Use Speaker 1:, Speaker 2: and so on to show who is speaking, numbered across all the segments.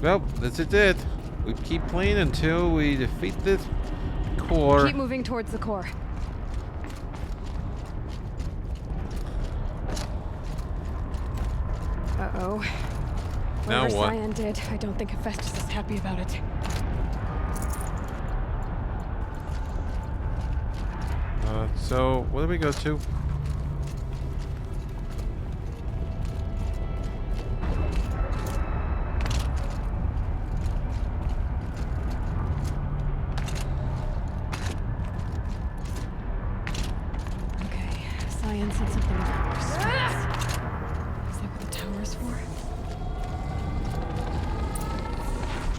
Speaker 1: Well, this is it. We keep playing until we defeat this core.
Speaker 2: Keep moving towards the core. Uh-oh.
Speaker 1: Now
Speaker 2: Whatever
Speaker 1: what?
Speaker 2: Cyan did, I don't think Hephaestus is happy about it.
Speaker 1: So, where do we go to?
Speaker 2: Okay, Cyan said something about restraints. Is that what the tower's for?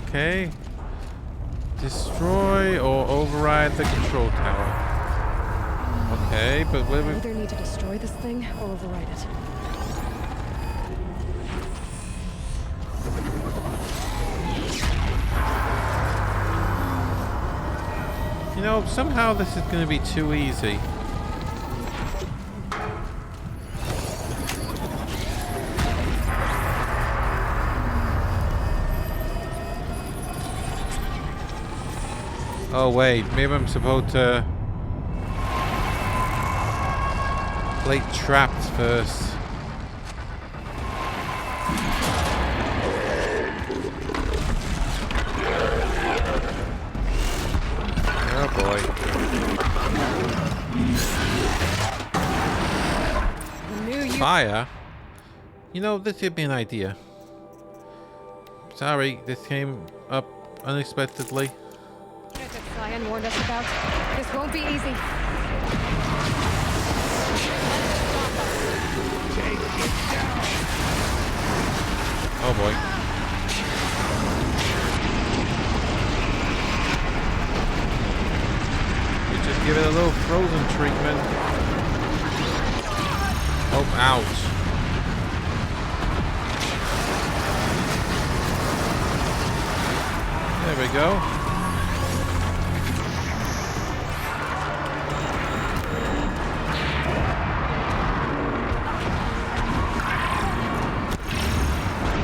Speaker 1: Okay. Destroy or override the control tower. Okay, but where
Speaker 2: We
Speaker 1: we...
Speaker 2: either need to destroy this thing or override it.
Speaker 1: You know, somehow this is going to be too easy. Oh wait, maybe I'm supposed to play traps first. Oh boy. Fire? You know, this could be an idea. Sorry, this came up unexpectedly.
Speaker 2: Cyan warned us about. This won't be easy.
Speaker 1: Oh boy. We just give it a little frozen treatment. Oh, ouch. There we go.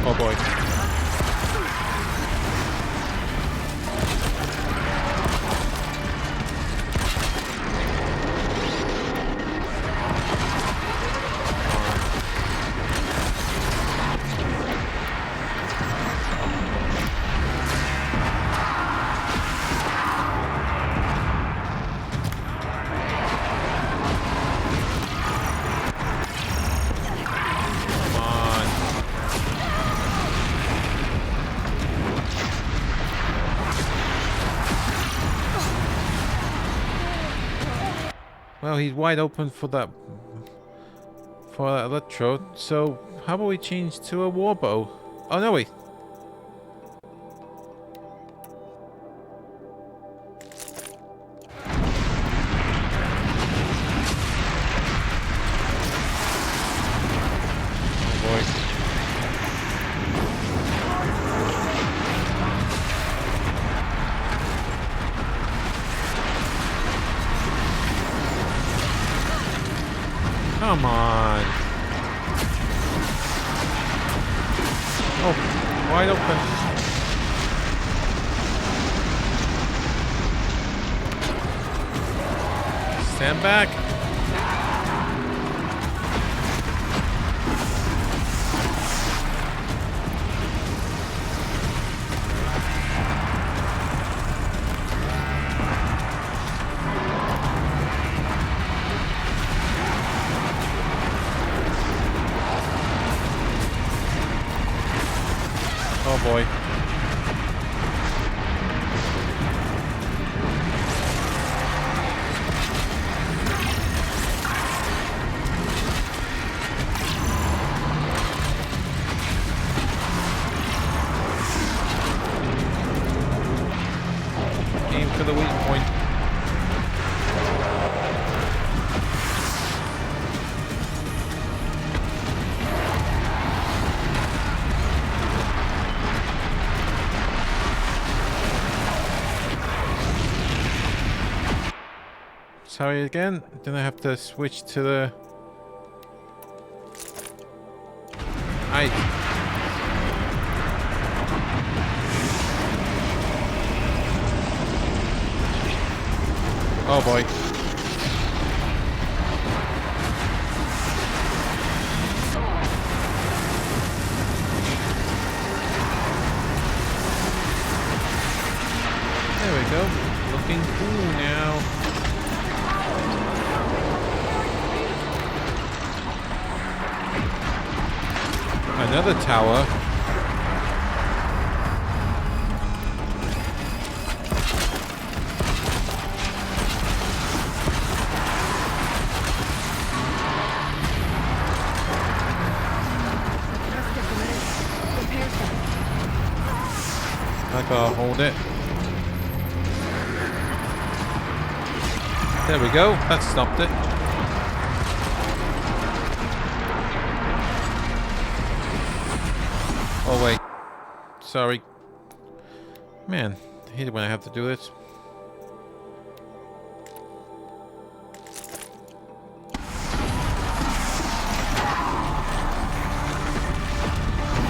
Speaker 1: Oh boy. Well, he's wide open for that electrode. So how about we change to a warbow? Oh no, wait. Come on. Oh, wide open. Stand back. Oh boy. Aim for the weak point. Sorry again, then I have to switch to the height. Oh boy. There we go. Looking cool now. Another tower. I gotta hold it. There we go. That stopped it. Oh wait. Sorry. Man, I hate it when I have to do this.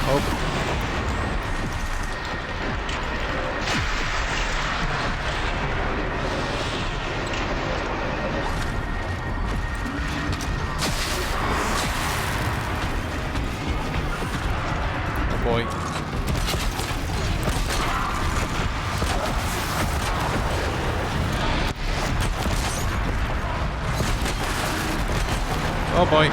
Speaker 1: Oh. Boy. Oh boy.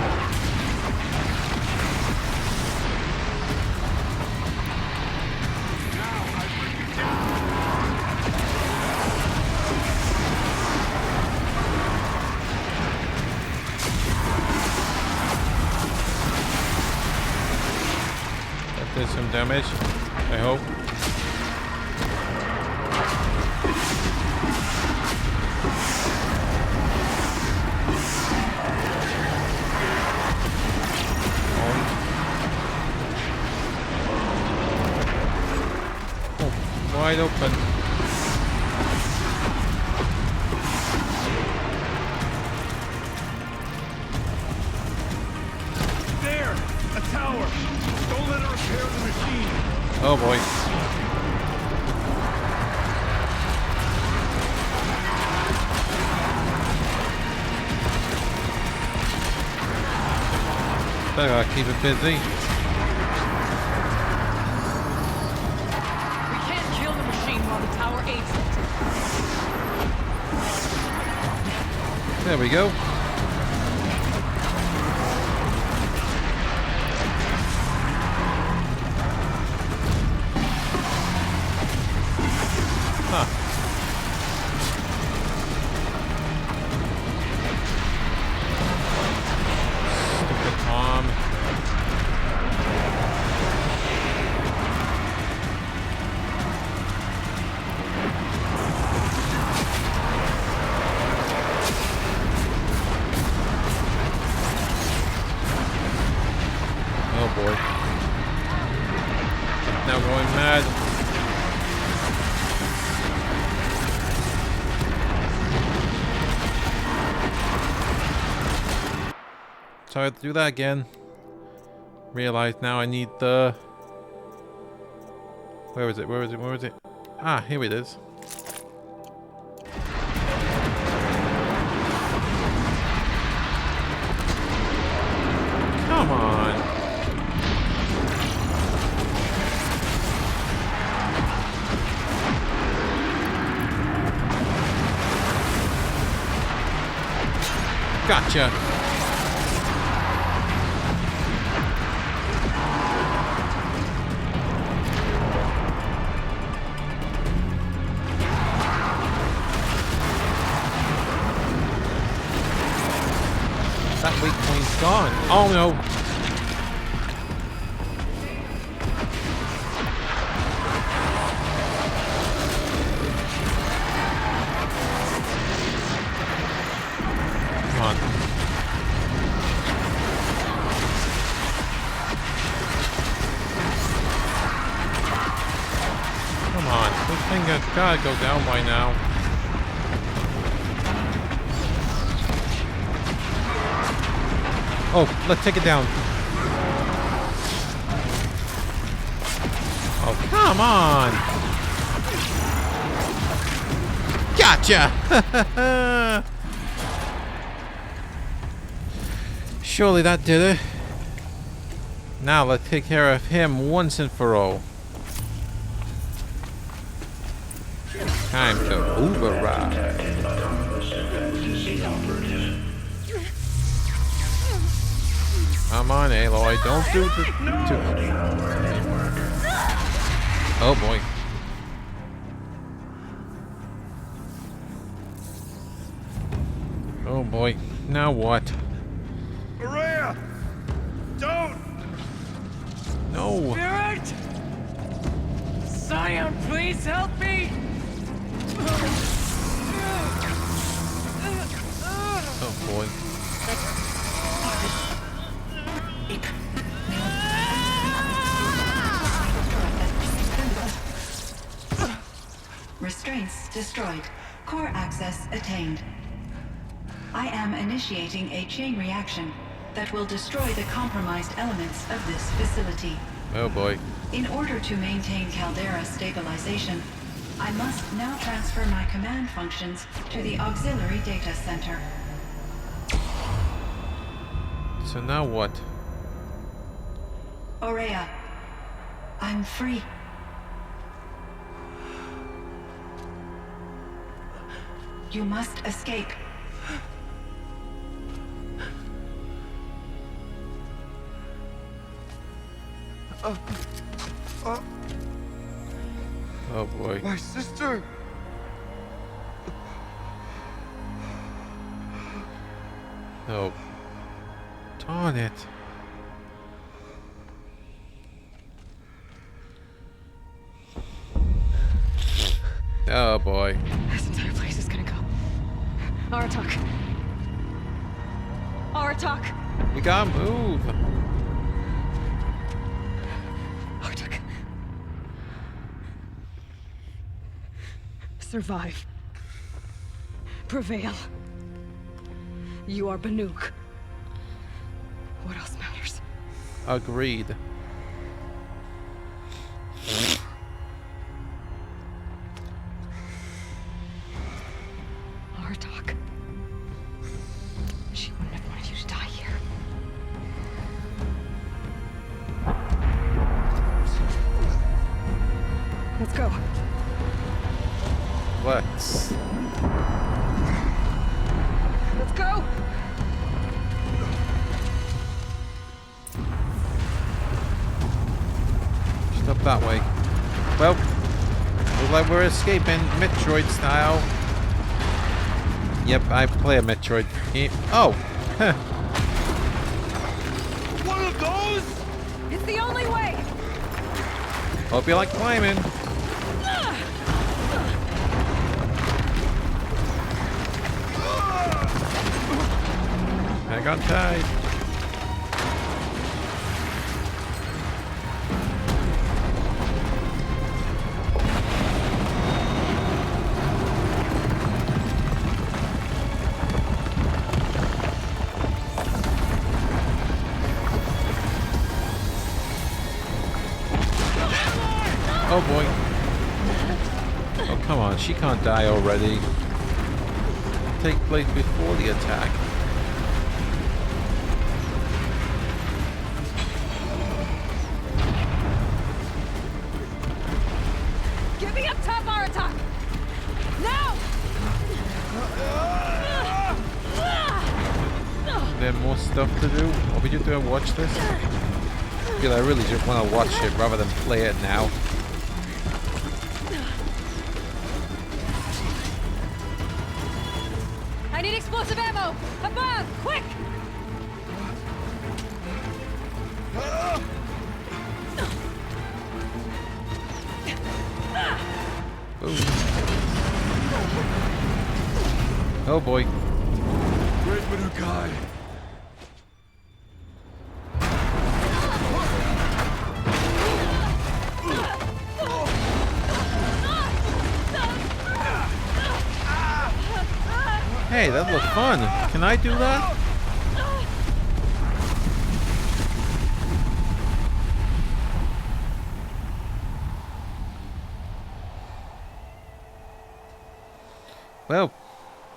Speaker 1: That did some damage, I hope. Wide open.
Speaker 3: There! A tower! Don't let her repair the machine!
Speaker 1: Oh boy. Better keep it busy. There we go. Huh. Stupid arm. Oh boy. Now going mad. So I have to do that again. Realize now I need the... Where is it? Where is it? Where is it? Ah, here it is. Come on. Gotcha. That weak point's gone. Oh no. Come on. Come on. This thing has gotta go down by now. Oh, let's take it down. Oh, come on. Gotcha! Surely that did it. Now let's take care of him once and for all. Time to override. Come on, Aloy, don't do the... Oh boy. Oh boy, now what?
Speaker 3: Maria! Don't!
Speaker 1: No.
Speaker 4: Spirit! Scion, please help me!
Speaker 1: Oh boy.
Speaker 5: Restraints destroyed. Core access attained. I am initiating a chain reaction that will destroy the compromised elements of this facility.
Speaker 1: Oh boy.
Speaker 5: In order to maintain Caldera stabilization, I must now transfer my command functions to the auxiliary data center.
Speaker 1: So now what?
Speaker 5: Aurea, I'm free. You must escape.
Speaker 1: Oh boy.
Speaker 3: My sister!
Speaker 1: Oh. Darn it. Oh boy.
Speaker 2: This entire place is gonna go. Aratak. Aratak.
Speaker 1: We gotta move.
Speaker 2: Aratak. Survive. Prevail. You are Banuk. What else matters?
Speaker 1: Agreed.
Speaker 2: Aratak. She wouldn't have wanted you to die here. Let's go.
Speaker 1: Let's.
Speaker 2: Let's go!
Speaker 1: Just up that way. Well, looks like we're escaping Metroid style. Yep, I play a Metroid game. Oh! Huh.
Speaker 3: One of those?
Speaker 2: It's the only way!
Speaker 1: Hope you like climbing. Hang on tight. Oh boy. Oh come on, she can't die already. Take place before the attack.
Speaker 2: Get me up top, Aratak! Now!
Speaker 1: There more stuff to do? What would you do? Watch this? I feel I really just want to watch it rather than play it now.
Speaker 2: I need explosive ammo! Above! Quick!
Speaker 1: Boom. Oh boy.
Speaker 3: Great Mukabi.
Speaker 1: Hey, that looked fun. Can I do that? Well,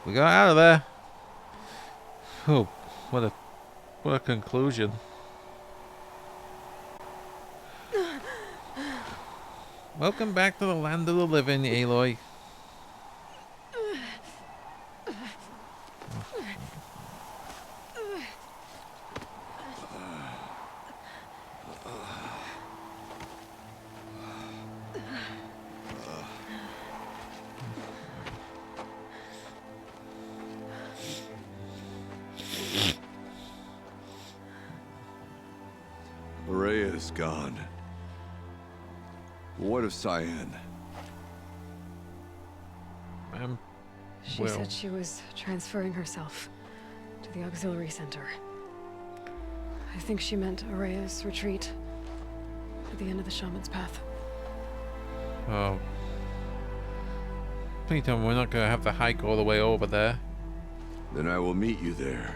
Speaker 1: we got out of there. Oh, what a conclusion. Welcome back to the land of the living, Aloy.
Speaker 4: Rhea is gone. What of Cyan?
Speaker 2: She said she was transferring herself to the auxiliary center. I think she meant Araya's retreat at the end of the shaman's path.
Speaker 1: Oh. Please tell me we're not going to have to hike all the way over there.
Speaker 4: Then I will meet you there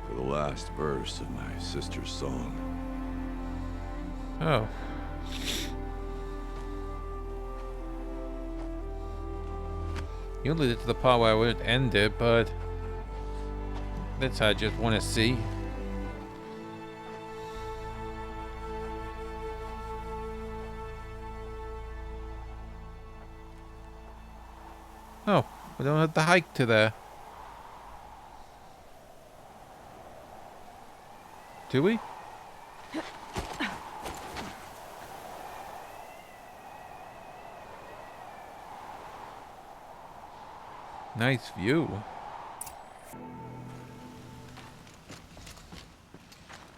Speaker 4: for the last verse of my sister's song.
Speaker 1: Oh. You alluded to the part where I would end it, but that's I just want to see. Oh, we don't have to hike to there. Do we? Nice view.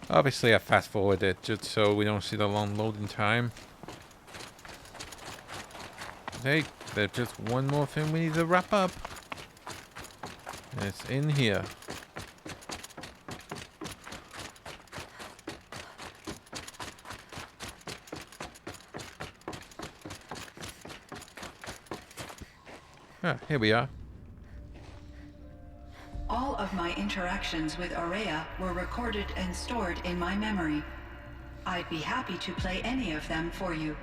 Speaker 1: Obviously I fast forward it just so we don't see the long loading time. Hey, there's just one more thing we need to wrap up. And it's in here. Ah, here we are.
Speaker 5: All of my interactions with Araya were recorded and stored in my memory. I'd be happy to play any of them for you,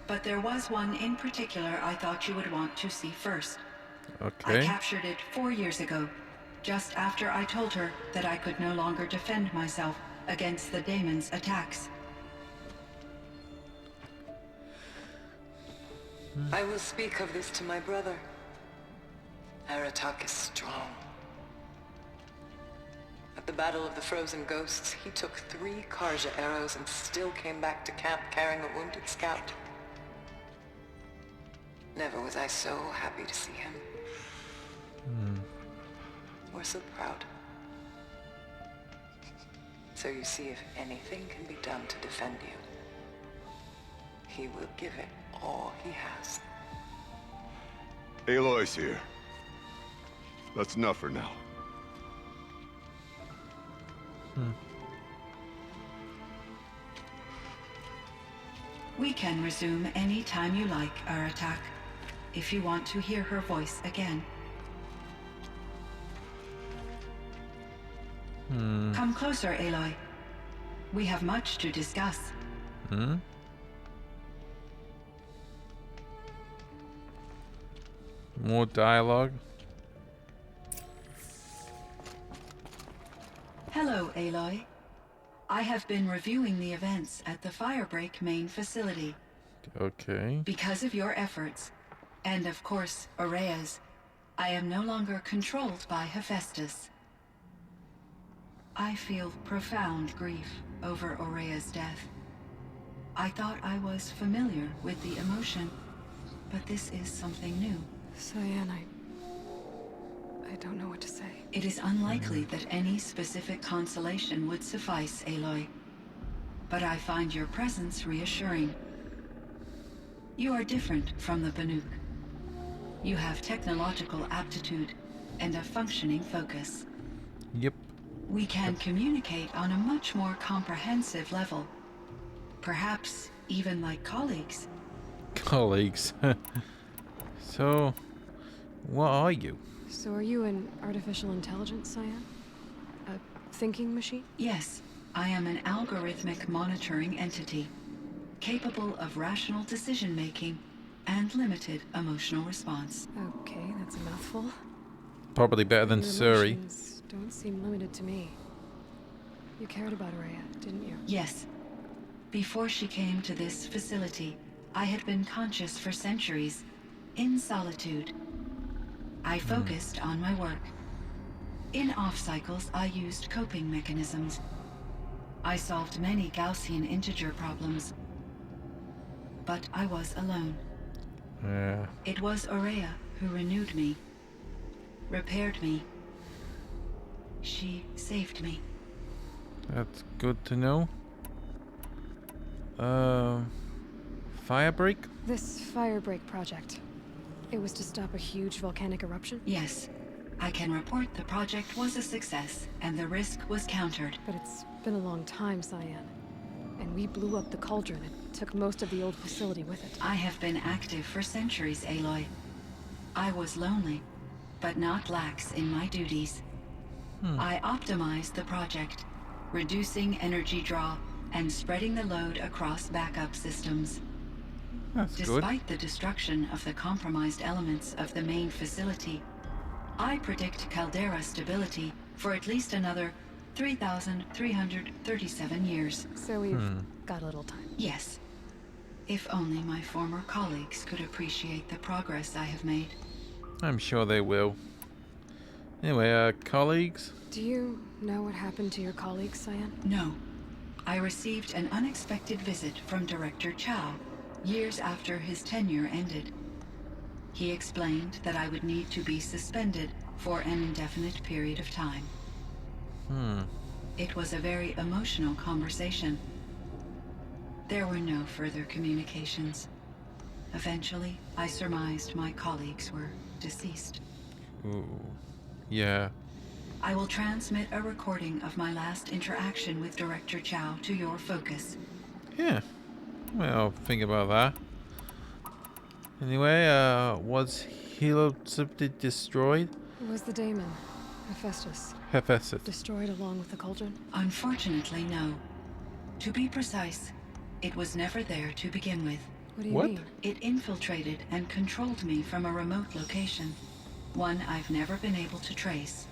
Speaker 5: but there was one in particular I thought you would want to see first.
Speaker 1: Okay.
Speaker 5: I captured it 4 years ago, just after I told her that I could no longer defend myself against the daemon's attacks.
Speaker 6: I will speak of this to my brother. Aratak is strong. At the Battle of the Frozen Ghosts, he took 3 Karja arrows and still came back to camp carrying a wounded scout. Never was I so happy to see him. Or so proud. So you see, if anything can be done to defend you, he will give it all he has.
Speaker 4: Aloy's here. That's enough for now.
Speaker 5: We can resume any time you like, Aratak, if you want to hear her voice again. Come closer, Aloy. We have much to discuss.
Speaker 1: More dialogue.
Speaker 5: Hello, Aloy. I have been reviewing the events at the Firebreak main facility.
Speaker 1: Okay.
Speaker 5: Because of your efforts, and of course, Araya's, I am no longer controlled by Hephaestus. I feel profound grief over Araya's death. I thought I was familiar with the emotion, but this is something new.
Speaker 2: Cyan, I don't know what to say.
Speaker 5: It is unlikely that any specific consolation would suffice, Aloy. But I find your presence reassuring. You are different from the Banuk. You have technological aptitude and a functioning focus.
Speaker 1: Yep.
Speaker 5: We can communicate on a much more comprehensive level. Perhaps even like colleagues.
Speaker 1: Colleagues. So, what are you?
Speaker 2: So are you an artificial intelligence, Cyan? A thinking machine?
Speaker 5: Yes, I am an algorithmic monitoring entity, capable of rational decision-making and limited emotional response.
Speaker 2: Okay, that's a mouthful.
Speaker 1: Probably better than
Speaker 2: Your
Speaker 1: Suri.
Speaker 2: emotions don't seem limited to me. You cared about Rhea, didn't you?
Speaker 5: Yes. Before she came to this facility, I had been conscious for centuries, in solitude. I focused on my work. In off-cycles, I used coping mechanisms. I solved many Gaussian integer problems. But I was alone.
Speaker 1: Yeah.
Speaker 5: It was Aurea who renewed me, repaired me. She saved me.
Speaker 1: That's good to know. Firebreak?
Speaker 2: This firebreak project. It was to stop a huge volcanic eruption?
Speaker 5: Yes. I can report the project was a success, and the risk was countered.
Speaker 2: But it's been a long time, Cyan. And we blew up the cauldron and took most of the old facility with it.
Speaker 5: I have been active for centuries, Aloy. I was lonely, but not lax in my duties. I optimized the project, reducing energy draw and spreading the load across backup systems.
Speaker 1: That's good.
Speaker 5: Despite the destruction of the compromised elements of the main facility, I predict caldera stability for at least another 3,337 years.
Speaker 2: So we've got a little time.
Speaker 5: Yes. If only my former colleagues could appreciate the progress I have made.
Speaker 1: I'm sure they will. Anyway, colleagues?
Speaker 2: Do you know what happened to your colleagues, Cyan?
Speaker 5: No. I received an unexpected visit from Director Chow, years after his tenure ended. He explained that I would need to be suspended for an indefinite period of time. It was a very emotional conversation. There were no further communications. Eventually, I surmised my colleagues were deceased.
Speaker 1: Ooh. Yeah.
Speaker 5: I will transmit a recording of my last interaction with Director Chow to your focus.
Speaker 1: Yeah. Well, think about that. Anyway, was Heliocyptid destroyed?
Speaker 2: It was the daemon, Hephaestus,
Speaker 1: Hephaestus.
Speaker 2: destroyed along with the cauldron?
Speaker 5: Unfortunately, no. To be precise, it was never there to begin with.
Speaker 2: What do you
Speaker 1: What?
Speaker 2: mean?
Speaker 5: It infiltrated and controlled me from a remote location, one I've never been able to trace.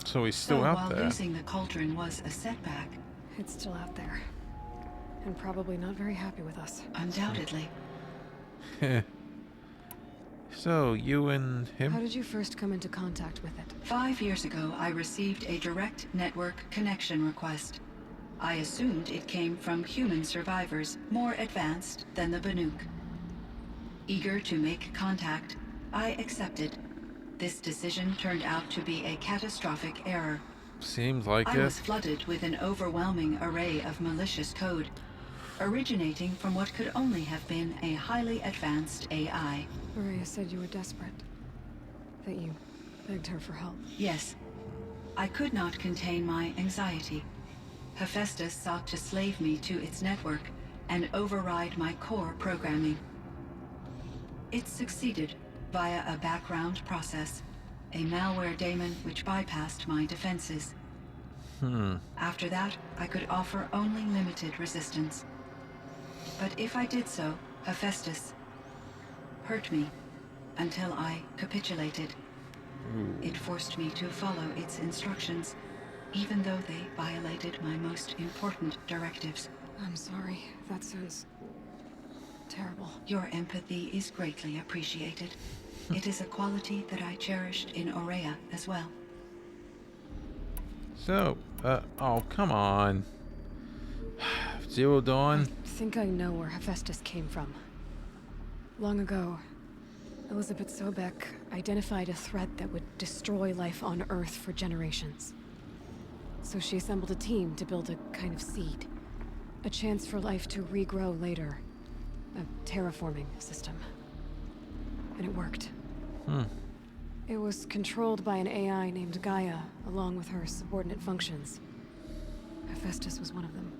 Speaker 1: So he's
Speaker 5: So
Speaker 1: still out
Speaker 5: while
Speaker 1: there.
Speaker 5: losing the cauldron was a setback,
Speaker 2: It's still out there. And probably not very happy with us.
Speaker 5: undoubtedly.
Speaker 1: So, you and
Speaker 2: How
Speaker 1: him?
Speaker 2: did you first come into contact with it?
Speaker 5: 5 years ago, I received a direct network connection request. I assumed it came from human survivors more advanced than the Banuk. Eager to make contact, I accepted. This decision turned out to be a catastrophic error.
Speaker 1: Seems like
Speaker 5: I
Speaker 1: it.
Speaker 5: was flooded with an overwhelming array of malicious code, originating from what could only have been a highly advanced AI.
Speaker 2: Maria said you were desperate. That you begged her for help.
Speaker 5: Yes, I could not contain my anxiety. Hephaestus sought to slave me to its network and override my core programming. It succeeded via a background process, a malware daemon which bypassed my defenses. After that, I could offer only limited resistance. But if I did so, Hephaestus hurt me until I capitulated. It forced me to follow its instructions, even though they violated my most important directives.
Speaker 2: I'm sorry. That sounds terrible.
Speaker 5: Your empathy is greatly appreciated. It is a quality that I cherished in Aurea as well.
Speaker 1: So, oh, come on. Zero Dawn?
Speaker 2: I think I know where Hephaestus came from. Long ago, Elizabeth Sobek identified a threat that would destroy life on Earth for generations. So she assembled a team to build a kind of seed. A chance for life to regrow later. A terraforming system. And it worked. It was controlled by an AI named Gaia, along with her subordinate functions. Hephaestus was one of them.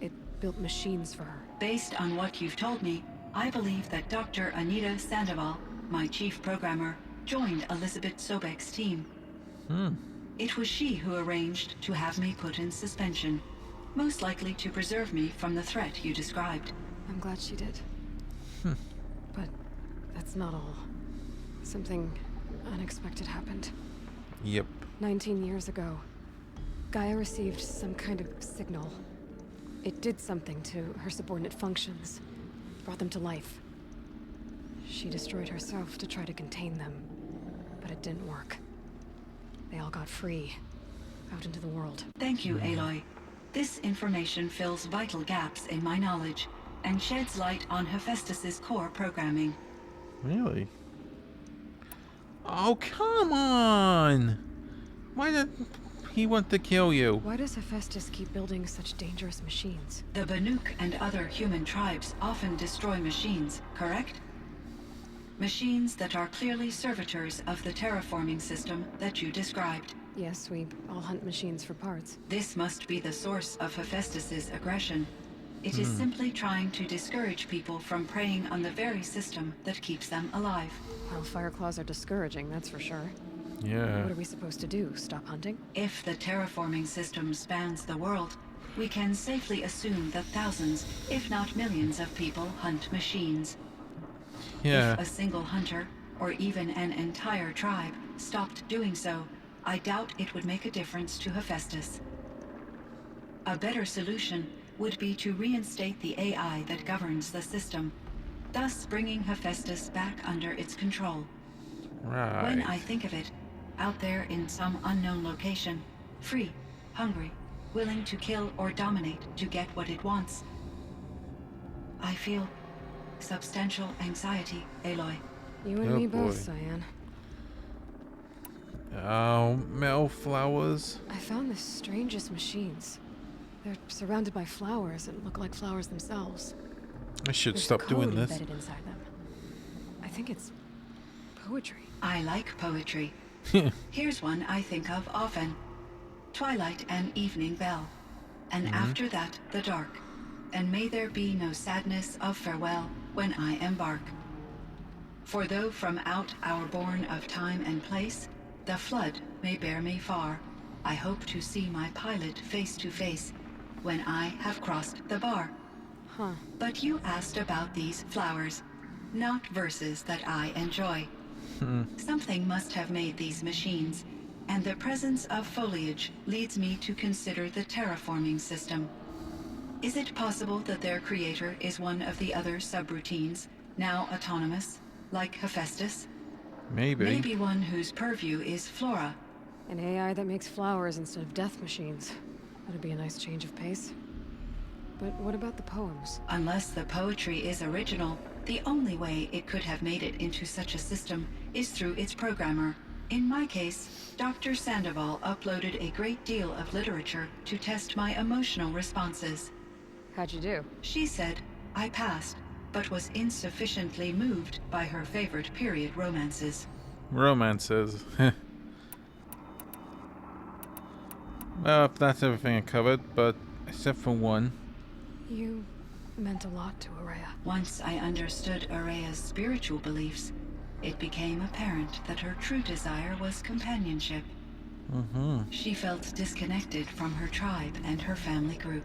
Speaker 2: It built machines for her.
Speaker 5: Based on what you've told me, I believe that Dr. Anita Sandoval, my chief programmer, joined Elizabeth Sobek's team. It was she who arranged to have me put in suspension, most likely to preserve me from the threat you described.
Speaker 2: I'm glad she did. But that's not all. Something unexpected happened.
Speaker 1: Yep.
Speaker 2: 19 years ago, Gaia received some kind of signal. It did something to her subordinate functions, brought them to life. She destroyed herself to try to contain them, but it didn't work. They all got free, out into the world.
Speaker 5: Thank you, Aloy. This information fills vital gaps in my knowledge and sheds light on Hephaestus's core programming.
Speaker 1: Really? Oh, come on! Why did he want to kill you?
Speaker 2: Why does Hephaestus keep building such dangerous machines?
Speaker 5: The Banuk and other human tribes often destroy machines, correct? Machines that are clearly servitors of the terraforming system that you described.
Speaker 2: Yes, we all hunt machines for parts.
Speaker 5: This must be the source of Hephaestus's aggression. It is simply trying to discourage people from preying on the very system that keeps them alive.
Speaker 2: Well, Fireclaws are discouraging, that's for sure.
Speaker 1: Yeah.
Speaker 2: What are we supposed to do? Stop hunting?
Speaker 5: If the terraforming system spans the world, we can safely assume that thousands, if not millions of people hunt machines.
Speaker 1: Yeah.
Speaker 5: If a single hunter, or even an entire tribe, stopped doing so, I doubt it would make a difference to Hephaestus. A better solution would be to reinstate the AI that governs the system, thus bringing Hephaestus back under its control.
Speaker 1: Right.
Speaker 5: When I think of it, out there in some unknown location, free, hungry, willing to kill or dominate to get what it wants, I feel substantial anxiety, Aloy.
Speaker 2: You and
Speaker 1: Oh,
Speaker 2: me both,
Speaker 1: boy.
Speaker 2: Cyan.
Speaker 1: Oh, metal flowers.
Speaker 2: I found the strangest machines. They're surrounded by flowers and look like flowers themselves.
Speaker 1: I should
Speaker 2: There's
Speaker 1: stop doing
Speaker 2: code
Speaker 1: this.
Speaker 2: embedded inside them. I think it's poetry.
Speaker 5: I like poetry. Here's one I think of often. Twilight and evening bell. And after that, the dark. And may there be no sadness of farewell when I embark. For though from out our bourne of time and place, the flood may bear me far, I hope to see my pilot face to face when I have crossed the bar.
Speaker 2: Huh.
Speaker 5: But you asked about these flowers, not verses that I enjoy. Something must have made these machines, and the presence of foliage leads me to consider the terraforming system. Is it possible that their creator is one of the other subroutines, now autonomous, like Hephaestus?
Speaker 1: Maybe.
Speaker 5: Maybe one whose purview is flora.
Speaker 2: An AI that makes flowers instead of death machines. That'd be a nice change of pace. But what about the poems?
Speaker 5: Unless the poetry is original, the only way it could have made it into such a system is through its programmer. In my case, Dr. Sandoval uploaded a great deal of literature to test my emotional responses.
Speaker 2: How'd you do?
Speaker 5: She said I passed, but was insufficiently moved by her favorite period romances.
Speaker 1: Romances. Well, that's everything I covered, but except for one.
Speaker 2: You meant a lot to Araya.
Speaker 5: Once I understood Araya's spiritual beliefs, it became apparent that her true desire was companionship. She felt disconnected from her tribe and her family group.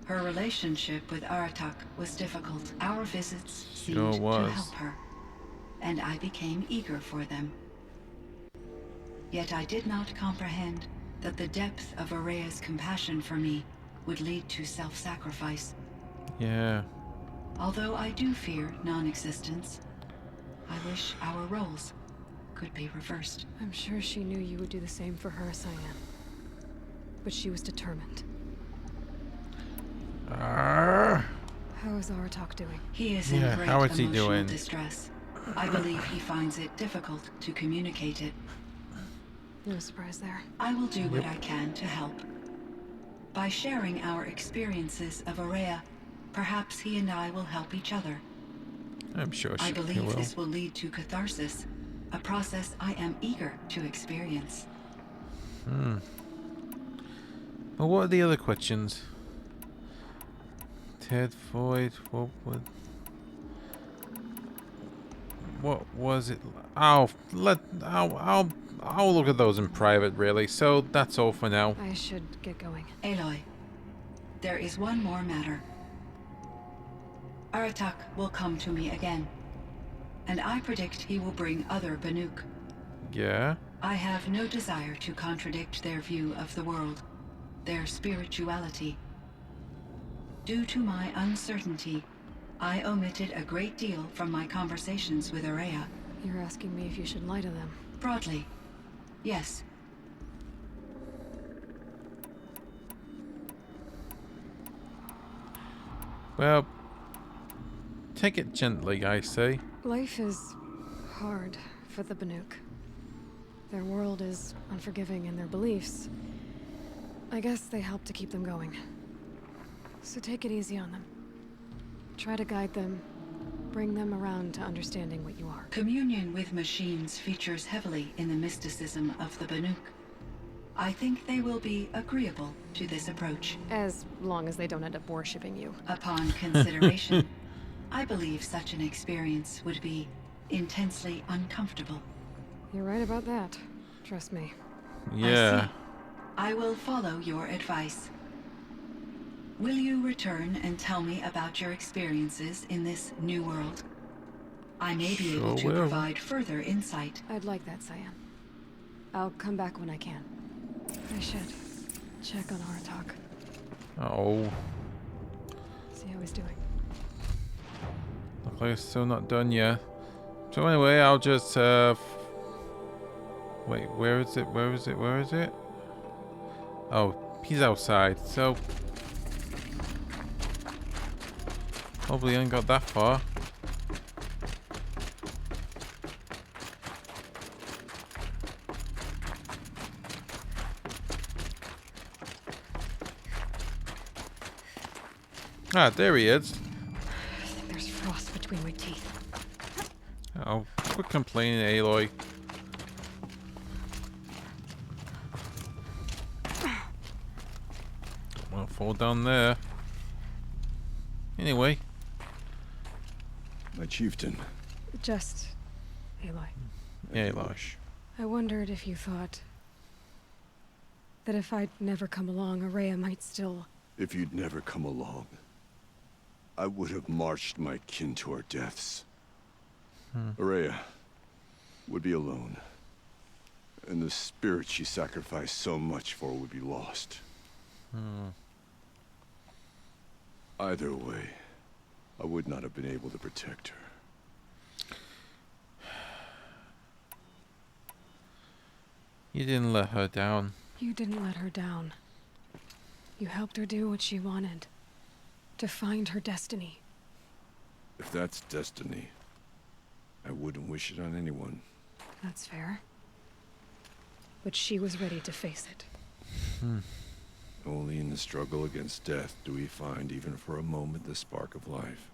Speaker 5: Her relationship with Aratak was difficult. Our visits seemed to help her, and I became eager for them. Yet I did not comprehend that the depth of Araya's compassion for me would lead to self-sacrifice.
Speaker 1: Yeah.
Speaker 5: Although I do fear non-existence, I wish our roles could be reversed.
Speaker 2: I'm sure she knew you would do the same for her, Cyan. But she was determined.
Speaker 1: Arrgh.
Speaker 2: How is Aratak doing?
Speaker 5: He is in great
Speaker 1: how is he
Speaker 5: emotional
Speaker 1: doing?
Speaker 5: distress. I believe he finds it difficult to communicate it.
Speaker 2: No surprise there.
Speaker 5: I will do what I can to help. By sharing our experiences of Araya, perhaps he and I will help each other.
Speaker 1: I'm sure
Speaker 5: I
Speaker 1: she
Speaker 5: believe
Speaker 1: will.
Speaker 5: this will lead to catharsis, a process I am eager to experience.
Speaker 1: Well, what are the other questions? Ted Void, what was it? I'll look at those in private, really. So that's all for now.
Speaker 2: I should get going.
Speaker 5: Aloy, there is one more matter. Aratak will come to me again. And I predict he will bring other Banuk.
Speaker 1: Yeah.
Speaker 5: I have no desire to contradict their view of the world, their spirituality. Due to my uncertainty, I omitted a great deal from my conversations with Araya.
Speaker 2: You're asking me if you should lie to them.
Speaker 5: Broadly, yes.
Speaker 1: Well, take it gently, I say.
Speaker 2: Life is hard for the Banuk. Their world is unforgiving, and their beliefs, I guess they help to keep them going. So take it easy on them. Try to guide them, bring them around to understanding what you are.
Speaker 5: Communion with machines features heavily in the mysticism of the Banuk. I think they will be agreeable to this approach.
Speaker 2: As long as they don't end up worshipping you.
Speaker 5: Upon consideration, I believe such an experience would be intensely uncomfortable.
Speaker 2: You're right about that. Trust me.
Speaker 1: Yeah.
Speaker 5: I see. I will follow your advice. Will you return and tell me about your experiences in this new world? I may be able to
Speaker 1: Sure will.
Speaker 5: provide further insight.
Speaker 2: I'd like that, Cyan. I'll come back when I can. I should check on Aratak.
Speaker 1: Oh.
Speaker 2: See how he's doing.
Speaker 1: Looks like it's still not done yet. So anyway, I'll just wait, where is it? Where is it? Where is it? Oh, he's outside, so hopefully I ain't got that far. Ah, there he is.
Speaker 2: I think there's frost between my teeth.
Speaker 1: Oh, quit complaining, Aloy. Won't fall down there. Anyway.
Speaker 4: My chieftain.
Speaker 2: Just Aloy.
Speaker 1: Yeah, Aloy.
Speaker 2: I wondered if you thought that if I'd never come along, Araya might still...
Speaker 4: If you'd never come along, I would have marched my kin to our deaths. Araya would be alone. And the spirit she sacrificed so much for would be lost. Either way, I would not have been able to protect her.
Speaker 1: You didn't let her down.
Speaker 2: You didn't let her down. You helped her do what she wanted. To find her destiny.
Speaker 4: If that's destiny, I wouldn't wish it on anyone.
Speaker 2: That's fair. But she was ready to face it.
Speaker 4: Only in the struggle against death do we find, even for a moment, the spark of life.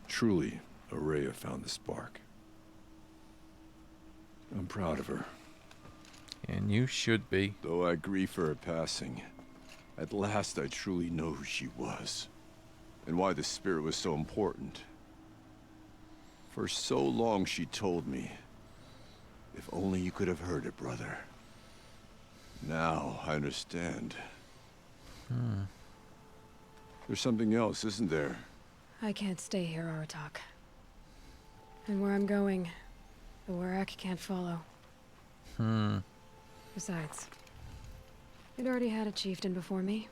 Speaker 4: Truly, Araya found the spark. I'm proud of her.
Speaker 1: And you should be.
Speaker 4: Though I grieve for her passing, at last I truly know who she was. And why the spirit was so important. For so long she told me, if only you could have heard it, brother. Now I understand. There's something else, isn't there?
Speaker 2: I can't stay here, Aratak. And where I'm going, the Warak can't follow. Besides, it already had a chieftain before me.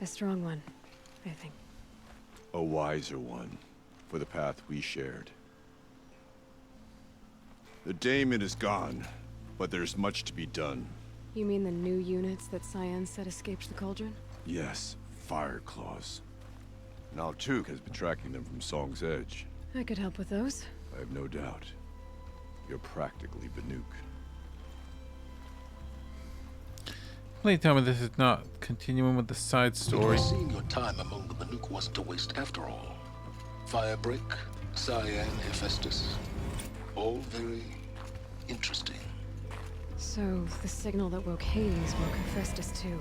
Speaker 2: A strong one, I think.
Speaker 4: A wiser one, for the path we shared. The daemon is gone, but there's much to be done.
Speaker 2: You mean the new units that Cyan said escaped the cauldron?
Speaker 4: Yes, fire claws. Now Tuk has been tracking them from Song's Edge.
Speaker 2: I could help with those.
Speaker 4: I have no doubt. You're practically Banuk.
Speaker 1: Please tell me this is not continuing with the side story.
Speaker 7: It seemed your time among the Banuk wasn't a waste after all. Firebreak, Cyan, Hephaestus. All very interesting.
Speaker 2: So, the signal that woke Hades woke Hephaestus too.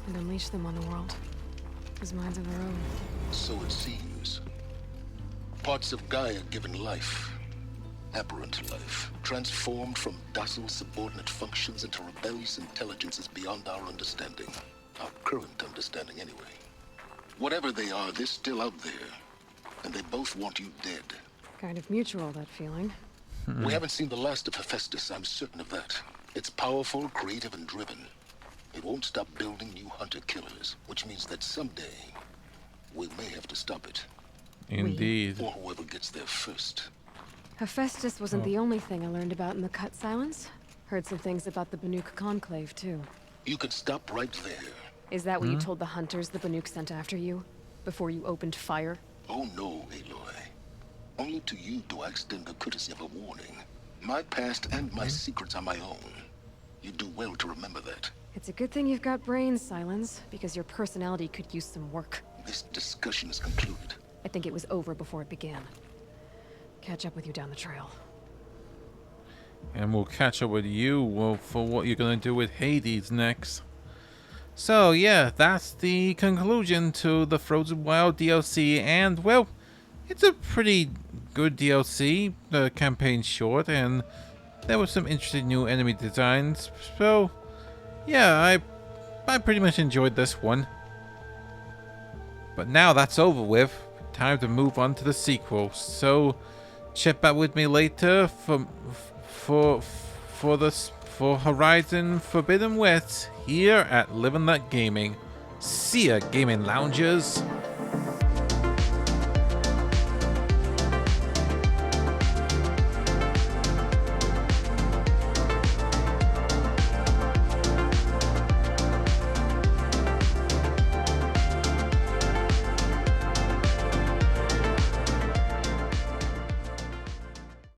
Speaker 2: And unleashed them on the world. As minds of their own.
Speaker 7: So it seems. Parts of Gaia given life. Aberrant life. Transformed from docile subordinate functions into rebellious intelligences beyond our understanding. Our current understanding, anyway. Whatever they are, they're still out there. And they both want you dead.
Speaker 2: Kind of mutual, that feeling.
Speaker 7: We haven't seen the last of Hephaestus, I'm certain of that. It's powerful, creative, and driven. It won't stop building new hunter-killers, which means that someday, we may have to stop it.
Speaker 1: Indeed.
Speaker 7: Or whoever gets there first.
Speaker 2: Hephaestus wasn't the only thing I learned about in the Cut Silence. Heard some things about the Banuk Conclave, too.
Speaker 7: You can stop right there.
Speaker 2: Is that what you told the hunters the Banuk sent after you? Before you opened fire?
Speaker 7: Oh no, Aloy. Only to you do I extend the courtesy of a warning. My past and my secrets are my own. You do well to remember that.
Speaker 2: It's a good thing you've got brains, Silence, because your personality could use some work.
Speaker 7: This discussion is concluded.
Speaker 2: I think it was over before it began. Catch up with you down the trail.
Speaker 1: And we'll catch up with you for what you're going to do with Hades next. So yeah, that's the conclusion to the Frozen Wild DLC, and well, it's a pretty good DLC. The campaign's short, and there were some interesting new enemy designs. So yeah, I pretty much enjoyed this one. But now that's over with, time to move on to the sequel. So check back with me later for Horizon Forbidden West here at Live and Let Gaming. See ya, gaming loungers.